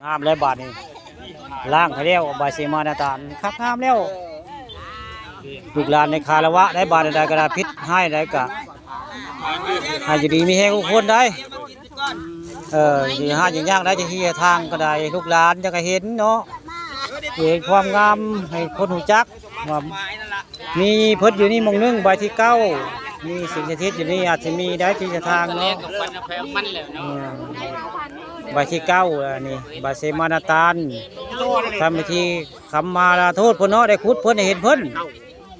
ห้ามแล้วบาดนี้ล้างให้แล้วใบเสมานาตาลคักห้ามแล้วลูกหลานในคารวะได้บาดใดกระดาพิษให้ได้กะให้อยู่ดีมีแฮงทุกคนได้สิหาอย่างยากได้จะเฮียทางก็ได้ลูกหลานจะก็เห็นเนาะเห็นความงามให้คนหูจักว่ามีเพิ่นอยู่นี่มองนึงใบที่9มีสิ่งศักดิ์สิทธิ์อยู่นี่อาจจะมีได้ที่จะทางเนาะใบที่9นี่ใบเสมานาตาลทำพิธีคำมาลาโทษเพิ่นเนาะได้คุดเพิ่นได้เห็นเพิ่น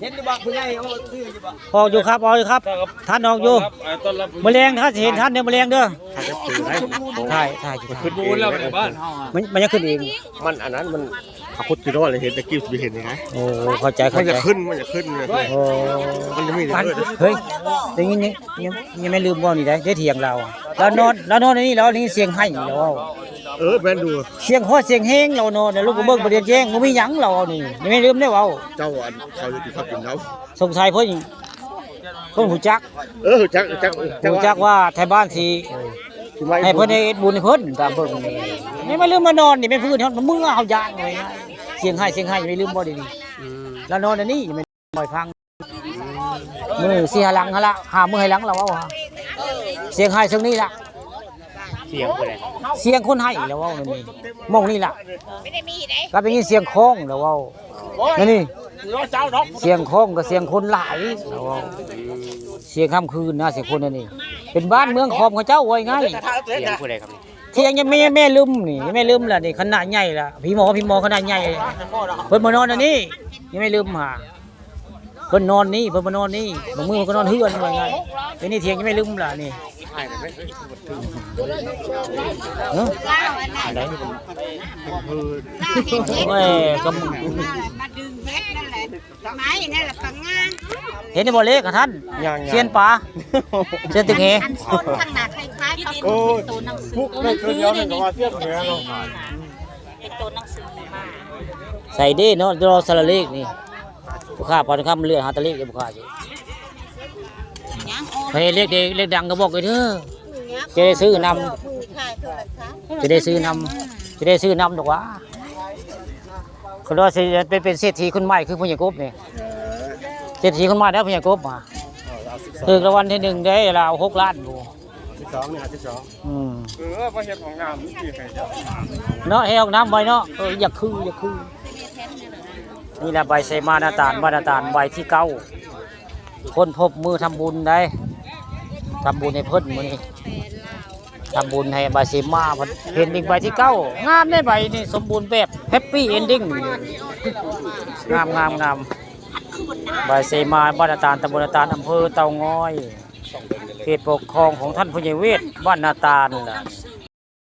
เห็นบ่ผู้ใหญ่ออกอยู่ครับออกอยู่ครับท่านออกอยู่แมลงถ้าเห็นท่านเด้อแมลงเด้อถ่ายขึ้นบูนแล้วในบ้านเฮามันยังขึ้นเองมันอันนั้นมันขุดอยู่รอดเลยเห็นตะกี้สิเห็นยังไงโอ้เข้าใจมันจะขึ้นโอ้มันจะมีเฮ้ยได้ยินยังไม่ลืมบ่นี่ได้เถียงเราแล้วนอนในนี่แล้วนี่เสียงให้เราแม่นดูเสียงฮอดเสียงแห้งเรานอนลูกเบิ่งประเดี๋ยวแจ้งบ่มีหยังเรานี่ยังไม่ลืมได้เว้าเจ้าอันเขาอยู่ที่เขากินเขาสงสัยเพิ่นหูจักหูจักว่าไทยบ้านสิให้เพิ่นได้บุญให้เพิ่นตามเพิ่นนี่ไม่ลืมมานอนนี่เป็นพื้นเฮามึงเอาย่างไว้เสียงให้ไม่ลืมบ่ดีนี่แล้วนอนอันนี้ไม่บ่อยฟังมือสิหาหลังหั่นล่ะหามือให้หลังเราเอาเสียงให้ซึ่งนี้ล่ะเสียงผู้ใดเสียงคนให้แล้วเว้านี่มองนี่ล่ะไม่ได้มีเด้ก็เป็นเสียงคล้องแล้วเว้านี่เสียงคล้องกับเสียงคนหลายแล้วเว้าเสียงค่ำคืนนะเสียงคนนี่เป็นบ้านเมืองของเจ้าไว้ง่ายเสียงผู้ใดครับนี่เที่ยงยังแม่ลืมนี่แม่ลืมล่ะนี่ขนาดใหญ่ล่ะพี่หมอขนาดใหญ่เพิ่นมานอนอันนี้ยังไม่ลืมหาเพิ่นนอนนี่เพิ่นมานอนนี่บางมื้อก็นอนเฮือนว่าไงเป็นนี่เที่ยงยังไม่ลืมล่ะนี่อะไรไม่ก็มาดึงเพชรนั่นแหละไม้นั่นแหละปังงานเห็นในบ่อเล็กท่านเชียนป่าเชียนตึกเฮข้างหน้าคล้ายๆเขาเป็นตัวหนังสือเป็นตัวหนังสือมาใส่ดิเนาะรอสละเลขนี่บุคคาพอทำเลือดหาตะเลขเลยบุคคาสิเฮ้ยเลขดังก็บอกเลยเด้อจะได้ซื้อนำจะได้ซื้อนำดอกว่าเขาว่าจะเป็นเศรษฐีคนใหม่คือพญากบนี่เศรษฐีคนใหม่แล้วพญากบมาถึงรางวัลที่1ได้เรา6 ล้านดู12นี่12บ่เฮ็ดของงามนี่สิให้เจ้าเนาะให้ห้องน้ำไว้เนาะอยากคือนี่แหละใบเสมานาตาลใบที่9คนพบมือทำบุญได้ทำบุญให้เพิ่นมื้อนี้ทำบุญให้ใบเสมาเห็นอีกใบที่9งามได้ใบนี่สมบูรณ์แบบแฮปปี้เอนดิ้งงามใบเสมาบ้านนาตาลตำบลนาตาลอำเภอเตางอยเขตปกครองของท่านผู้ใหญ่เวทบ้านนาตาลล่ะ